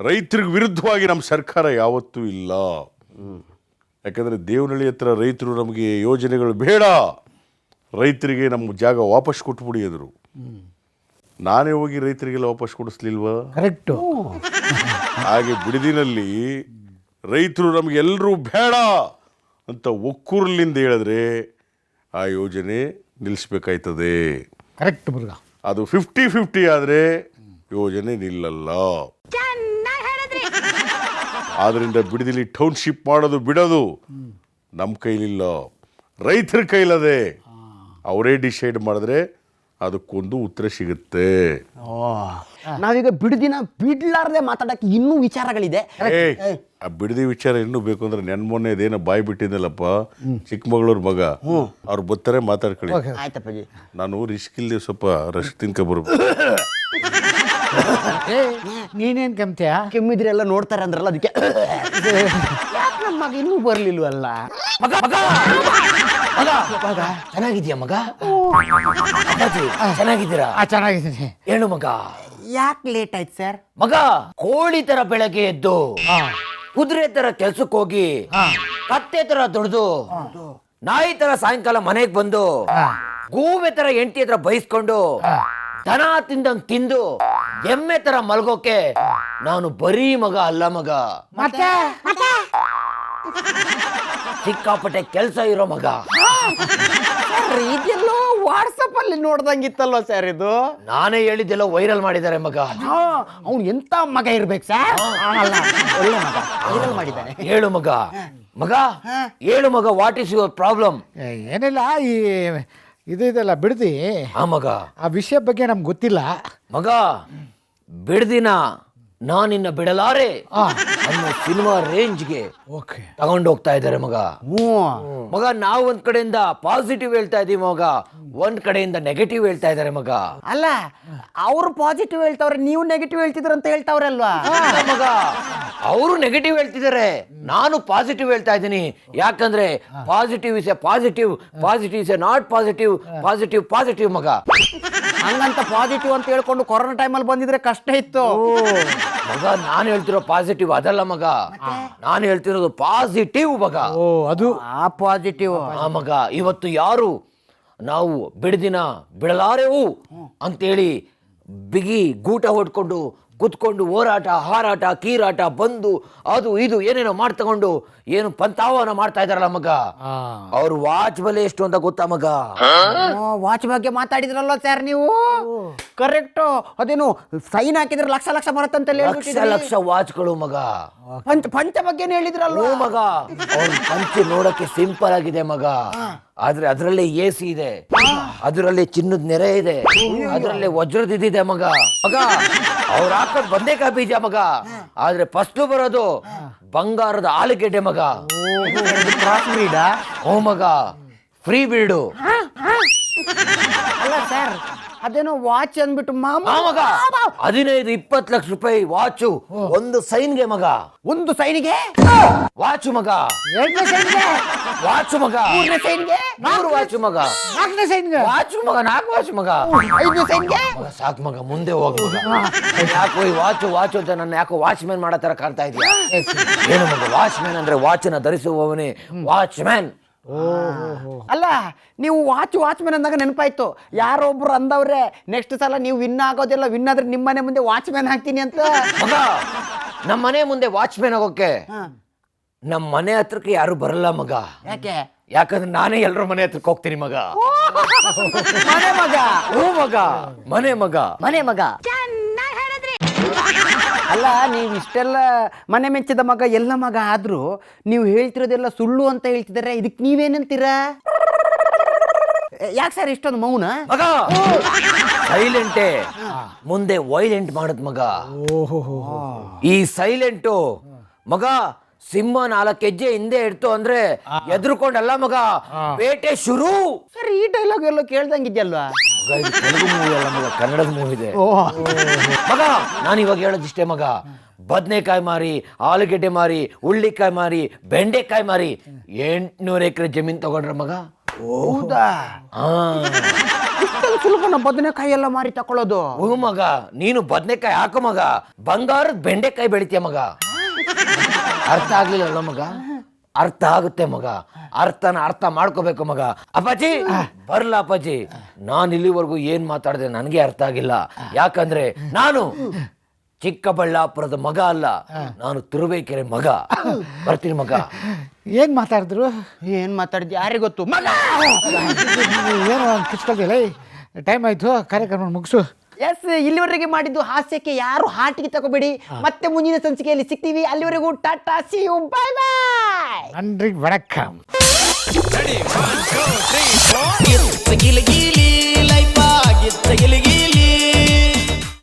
ರೈತರಿಗೆ ವಿರುದ್ಧವಾಗಿ ನಮ್ಮ ಸರ್ಕಾರ ಯಾವತ್ತೂ ಇಲ್ಲ. ಯಾಕಂದರೆ ದೇವನಹಳ್ಳಿ ಹತ್ರ ರೈತರು ನಮಗೆ ಯೋಜನೆಗಳು ಬೇಡ, ರೈತರಿಗೆ ನಮ್ಮ ಜಾಗ ವಾಪಸ್ ಕೊಟ್ಬಿಡಿ ಅಂದರು. ನಾನೇ ಹೋಗಿ ರೈತರಿಗೆಲ್ಲ ವಾಪಸ್ ಕೊಡಿಸ್ಲಿಲ್ವಾ? ಕರೆಕ್ಟು. ಹಾಗೆ ಬಿಡದಿನಲ್ಲಿ ರೈತರು ನಮಗೆಲ್ಲರೂ ಬೇಡ ಅಂತ ಒಕ್ಕೂರಲಿಂದ ಹೇಳಿದ್ರೆ ಆ ಯೋಜನೆ ನಿಲ್ಲಿಸ್ಬೇಕಾಯ್ತದೆ. ಕರೆಕ್ಟ್ ಮುರುಘಾ. ಅದು 50-50 ಆದರೆ ಯೋಜನೆ ನಿಲ್ಲಲ್ಲ. ಆದ್ರಿಂದ ಬಿಡದಿಲಿ ಟೌನ್ಶಿಪ್ ಮಾಡೋದು ಬಿಡೋದು ನಮ್ಮ ಕೈಲಿಲ್ಲ, ರೈತರ ಕೈಲದೆ. ಅವರೇ ಡಿಸೈಡ್ ಮಾಡಿದ್ರೆ ಅದಕ್ಕೊಂದು ಉತ್ತರ ಸಿಗುತ್ತೆ. ನಾವೀಗ ಬಿಡದಿನ ಬಿಡ್ಲಾರ್ದೆ ಮಾತಾಡಕ್ಕೆ ಇನ್ನೂ ವಿಚಾರಗಳಿದೆ. ಆ ಬಿಡದಿ ವಿಚಾರ ಇನ್ನೂ ಬೇಕು ಅಂದ್ರೆ ನೆನ್ ಮೊನ್ನೆ ಅದೇನೋ ಬಾಯಿ ಬಿಟ್ಟಿದ್ದಲ್ಲಪ್ಪ, ಚಿಕ್ಕಮಗಳೂರ್ ಮಗ, ಅವ್ರು ಬರ್ತಾರೆ, ಮಾತಾಡ್ಕೊಳ್ಳಿ. ಆಯ್ತಪ್ಪಾಜಿ. ನಾನು ರಿಸ್ಕ್ ಇಲ್ಲದೆ ಸ್ವಲ್ಪ ರಶ್ ತಿನ್ಕೊ ಬರ್ಬೇಕು. ನೀನೇನು ಕೆಮ್ತೀಯಾ? ಕೆಮ್ಮಿದ್ರೆ ಎಲ್ಲ ನೋಡ್ತಾರೆ ಅಂದ್ರಲ್ಲ, ಅದಕ್ಕೆ. ಯಾಕೆ ನಮ್ಮ ಮಗ ಇನ್ನೂ ಬರ್ಲಿಲ್ವಲ್ಲ? ಮಗ ಚೆನ್ನಾಗಿದ್ಯಾ ಮಗ? ಚೆನ್ನಾಗಿದ್ದೀರಾ? ಚೆನ್ನಾಗಿದ್ದೀನಿ. ಹೇಳು ಮಗ. ಯಾಕೆ ಲೇಟ್ ಆಯ್ತು ಸರ್? ಮಗ, ಕೋಳಿ ತರ ಬೆಳಗ್ಗೆ ಎದ್ದು, ಕುದುರೆ ತರ ಕೆಲ್ಸಕ್ಕೆ ಹೋಗಿ, ಕತ್ತೆ ತರ ದುಡ್ದು, ನಾಯಿ ತರ ಸಾಯಂಕಾಲ ಮನೆಗೆ ಬಂದು, ಗೂಬೆ ತರ ಹೆಂಡತಿ ಹತ್ರ ಬೈಸ್ಕೊಂಡು, ದನ ತಿಂದಂಗ್ ತಿಂದು, ಎಮ್ಮೆ ತರ ಮಲ್ಗೋಕೆ ನಾನು ಬರೀ ಮಗ ಅಲ್ಲ ಮಗ. ಮತ್ತೆ ಸಿಕ್ಕಾಪಟ್ಟೆ ಕೆಲಸ ಇರೋ ಮಗ. ಇದೆಲ್ಲೋ ವಾಟ್ಸಪ್ ಅಲ್ಲಿ ನೋಡ್ದಂಗಿತ್ತಲ್ವ ಸರ್ ಇದು? ನಾನೇ ಹೇಳಿದ್ದೆಲ್ಲ ವೈರಲ್ ಮಾಡಿದ್ದಾರೆ ಮಗ. ಅವ್ನು ಎಂತ ಮಗ ಇರ್ಬೇಕು ಸರ್? ಅಲ್ಲ, ಒಳ್ಳೆ ಮಗ, ವೈರಲ್ ಮಾಡಿದ್ದಾನೆ. ಹೇಳು ಮಗ. ಮಗ ಹೇಳು ಮಗ, ವಾಟ್ ಇಸ್ ಯುವರ್ ಪ್ರಾಬ್ಲಮ್? ಏನಿಲ್ಲ, ಈ ಇದೆಲ್ಲ ಬಿಡದಿ ಆ ಮಗ, ಆ ವಿಷಯ ಬಗ್ಗೆ ನಮ್ಗೆ ಗೊತ್ತಿಲ್ಲ ಮಗ. ಬಿಡ್ದಿನ ನಾನಿನ್ನ ಬಿಡಲಾರೆ ಅನ್ನೋ ಸಿನಿಮಾ ರೇಂಜ್ಗೆ ತಗೊಂಡು ಹೋಗ್ತಾ ಇದ್ದಾರೆ ಮಗ. ಮಗ, ನಾವು ಒಂದ್ ಕಡೆಯಿಂದ ಪಾಸಿಟಿವ್ ಹೇಳ್ತಾ ಇದೀವಿ ಮಗ, ಒಂದ್ ಕಡೆಯಿಂದ ನೆಗೆಟಿವ್ ಹೇಳ್ತಾ ಇದ್ದಾರೆ ಮಗ. ಅಲ್ಲ, ಅವ್ರು ಪಾಸಿಟಿವ್ ಹೇಳ್ತಾವ್ರೆ, ನೀವು ನೆಗೆಟಿವ್ ಹೇಳ್ತಿದ್ರ ಅಂತ ಹೇಳ್ತಾವ್ರಲ್ವಾ ಮಗ? ಅವರು ನೆಗೆಟಿವ್ ಹೇಳ್ತಿದ್ದಾರೆ, ನಾನು ಪಾಸಿಟಿವ್ ಹೇಳ್ತಾ ಇದ್ದೀನಿ. ಯಾಕಂದ್ರೆ positive is A positive, positive is A not positive, positive positive ಮಗ. ಹಂಗಂತ ಪಾಸಿಟಿವ್ ಅಂತ ಹೇಳ್ಕೊಂಡು ಕೊರೋನಾ ಟೈಮಲ್ಲಿ ಬಂದಿದ್ರೆ ಕಷ್ಟ ಇತ್ತು ಮಗ. ನಾನು ಹೇಳ್ತಿರೋ ಪಾಸಿಟಿವ್ ಅದಲ್ಲ ಮಗ, ನಾನು ಹೇಳ್ತಿರೋದು ಪಾಸಿಟಿವ್ ಮಗ. ಅದು ಆ ಪಾಸಿಟಿವ್. ಆ ಮಗ, ಇವತ್ತು ಯಾರು ನಾವು ಬಿಡದಿನ ಬಿಡಲಾರೆವು ಅಂತೇಳಿ ಬಿಗಿ ಗೂಟ ಹೊಡ್ಕೊಂಡು ಕುತ್ಕೊಂಡು ಹೋರಾಟ, ಹಾರಾಟ, ಕೀರಾಟ, ಬಂದು ಅದು ಇದು ಏನೇನೋ ಮಾಡ್ತಕೊಂಡು ಏನು ಪಂತಾವನ ಮಾಡ್ತಾ ಇದಾರಲ್ಲ ಮಗ, ಅವ್ರ ವಾಚ್ ಬೆಲೆ ಎಷ್ಟು ಅಂತ ಗೊತ್ತಾ ಮಗ? ವಾಚ್ ಬಗ್ಗೆ ಮಾತಾಡಿದ್ರಲ್ಲ ಸರ್ ನೀವು, ಕರೆಕ್ಟ್. ಅದೇನು ಸೈನ್ ಹಾಕಿದ್ರೆ ಲಕ್ಷ ಲಕ್ಷ ಬರುತ್ತಂತ ಲಕ್ಷ ಲಕ್ಷ ವಾಚ್ಗಳು ಮಗ. ಪಂಚ ಬಗ್ಗೆನೇ ಹೇಳಿದ್ರಲ್ಲ ಓ ಮಗ, ಅವ್ರ ಪಂಚೆ ನೋಡಕ್ಕೆ ಸಿಂಪಲ್ ಆಗಿದೆ ಮಗ, ಆದ್ರೆ ಅದರಲ್ಲಿ AC ಇದೆ, ಅದರಲ್ಲಿ ಚಿನ್ನದ ನೆರೆ ಇದೆ, ಅದರಲ್ಲಿ ವಜ್ರದ ಇದಿದೆ ಮಗ. ಮಗ ಅವ್ರು ಹಾಕೋದ್ ಬಂದೇಕಾಯಿ ಬೀಜ ಮಗ, ಆದ್ರೆ ಫಸ್ಟ್ ಬರೋದು ಬಂಗಾರದ ಆಲೂಗೆಡ್ಡೆ ಮಗ. ಕ್ರಾಸ್ ಬ್ರೀಡಾ? ಓ ಮಗ, ಫ್ರೀ ಬೀಡು. ಅಲ್ಲ ಸರ್, ಅದೇನೋ ವಾಚ್ ಅಂದ್ಬಿಟ್ಟು ಮಾಮ ಮಗ 15-20 ಲಕ್ಷ ರೂಪಾಯಿ ವಾಚು ಒಂದು ಸೈನ್ಗೆ ಮಗ. ಒಂದು ಸೈನಿಗೆ ವಾಚು ಮಗ, 2ನೇ ಸೈನ್ಗೆ, ವಾಚು ಮಗ, 3ನೇ ಸೈನ್ಗೆ, 3 ವಾಚು ಮಗ, 4ನೇ ಸೈನ್ಗೆ, ವಾಚು ಮಗ, 4 ವಾಚು ಮಗ, 5ನೇ ಸೈನ್ಗೆ. ಮಗ ಸಾಕು ಮಗ, ಮುಂದೆ ಹೋಗ್ ಮಗ. ಯಾಕೋ ಈ ವಾಚು ವಾಚು ಅಂತ ನನ್ನ ಯಾಕೋ ವಾಚ್ಮ್ಯಾನ್ ಮಾಡೋ ತರ ಕಾಣ್ತಾ ಇದೆಯಾ? ಏನು ಮಗ, ವಾಚ್ಮ್ಯಾನ್ ಅಂದ್ರೆ ವಾಚನ್ನ ಧರಿಸುವವನೇ ವಾಚ್ಮ್ಯಾನ್. ಅಲ್ಲ, ನೀವು ವಾಚ್ಮ್ಯಾನ್ ಅಂದಾಗ ನೆನಪಾಯ್ತು, ಯಾರೋ ಒಬ್ರು ಅಂದವ್ರೆ ನೆಕ್ಸ್ಟ್ ಸಲ ನೀವು ವಿನ್ ಆಗೋದಿಲ್ಲ, ವಿನ್ ಆದ್ರೆ ನಿಮ್ಮ ಮನೆ ಮುಂದೆ ವಾಚ್ಮ್ಯಾನ್ ಹಾಕ್ತೀನಿ ಅಂತ. ಮಗ ನಮ್ಮ ಮನೆ ಮುಂದೆ ವಾಚ್ಮ್ಯಾನ್ ಆಗೋಕೆ ನಮ್ಮ ಮನೆ ಹತ್ರಕ್ಕೆ ಯಾರು ಬರಲ್ಲ ಮಗ. ಯಾಕೆ? ಯಾಕಂದ್ರೆ ನಾನೇ ಎಲ್ಲರ ಮನೆ ಹತ್ರಕ್ಕೆ ಹೋಗ್ತೀನಿ ಮಗ. ಮನೆ ಮಗ. ಓ ಮಗ, ಮನೆ ಮಗ. ಮನೆ ಮಗ. ಅಲ್ಲ, ನೀವು ಇಷ್ಟೆಲ್ಲ ಮನೆ ಮೆಚ್ಚಿದ ಮಗ ಎಲ್ಲ ಮಗ ಆದ್ರೂ ನೀವು ಹೇಳ್ತಿರೋದೆಲ್ಲ ಸುಳ್ಳು ಅಂತ ಹೇಳ್ತಿದಾರೆ, ಇದಕ್ಕೆ ನೀವೇನಂತೀರಾ? ಯಾಕೆ ಸರ್ ಇಷ್ಟೊಂದು ಮೌನ? ಮಗ ಸೈಲೆಂಟೇ ಮುಂದೆ ವೈಲೆಂಟ್ ಮಾಡದ್ ಮಗ. ಈ ಸೈಲೆಂಟು ಮಗ ಸಿಂಹ 4 ಹೆಜ್ಜೆ ಹಿಂದೆ ಇಡ್ತು ಅಂದ್ರೆ ಎದ್ರುಕೊಂಡಲ್ಲ ಮಗ, ಬೇಟೆ ಶುರು. ಸರ್, ಈ ಡೈಲಾಗ್ ಎಲ್ಲ ಕೇಳ್ದಂಗಿದ್ಯಲ್ವಾ? ಮಗ ಇದು ತೆಲುಗು ಮೂವಿ ಅಲ್ಲ ಮಗ, ಕನ್ನಡದ ಮೂವಿ ಇದೆ ಮಗ. ನಾನು ಇವಾಗ ಹೇಳೋದಿಷ್ಟೇ ಮಗ, ಬದನೆಕಾಯಿ ಮಾರಿ, ಆಲೂಗೆಡ್ಡೆ ಮಾರಿ, ಹುಳ್ಳಿಕಾಯಿ ಮಾರಿ, ಬೆಂಡೆಕಾಯಿ ಮಾರಿ 800 ಎಕರೆ ಜಮೀನ್ ತಗೊಂಡ್ರ ಮಗ. ಹೌದಾ? ಇಷ್ಟೊಂದು ಸುಲಭನ ಬದನೆಕಾಯಿ ಎಲ್ಲ ಮಾರಿ ತಕೊಳ್ಳೋದು? ಓ ಮಗ, ನೀನು ಬದನೆಕಾಯಿ ಹಾಕು ಮಗ, ಬಂಗಾರದ ಬೆಂಡೆಕಾಯಿ ಬೆಳಿತೀಯ ಮಗ. ಅರ್ಥ ಆಗ್ಲಿಲ್ಲ ಮಗ? ಅರ್ಥ ಆಗುತ್ತೆ ಮಗ, ಅರ್ಥ ಮಾಡ್ಕೋಬೇಕು ಮಗ. ಅಪ್ಪಾಜಿ ಬರ್ಲ ಅಪ್ಪಾಜಿ, ನಾನು ಇಲ್ಲಿವರೆಗೂ ಏನ್ ಮಾತಾಡಿದೆ ನನಗೆ ಅರ್ಥ ಆಗಿಲ್ಲ. ಯಾಕಂದ್ರೆ ನಾನು ಚಿಕ್ಕಬಳ್ಳಾಪುರದ ಮಗ ಅಲ್ಲ, ನಾನು ತುರುವೇಕೆರೆ ಮಗ. ಬರ್ತೀನಿ ಮಗ. ಏನ್ ಮಾತಾಡಿದ್ರು? ಏನ್ ಮಾತಾಡಿದ್ಯ ಯಾರಿಗೆ ಗೊತ್ತು ಮಗ. ಏನೋ ಕಿಚ್ಕೊಳ್ತಿಲ್ಲ. ಟೈಮ್ ಆಯ್ತು, ಕಾರ್ಯಕ್ರಮ ಮುಗಿಸು. ಎಸ್, ಇಲ್ಲಿವರೆಗೆ ಮಾಡಿದ್ದು ಹಾಸ್ಯಕ್ಕೆ ಯಾರು ಹಾಟಿಗೆ ತಗೋಬೇಡಿ. ಮತ್ತೆ ಮುಂದಿನ ಸಂಚಿಕೆಯಲ್ಲಿ ಸಿಗ್ತೀವಿ. ಅಲ್ಲಿವರೆಗೂ tata, see you, bye bye. நன்றி, வணக்கம். ಗಿಲಿ ಗಿಲಿ ಲೈಫ್ ಆಗಿತ್ತ ಗಿಲಿ ಗಿಲಿ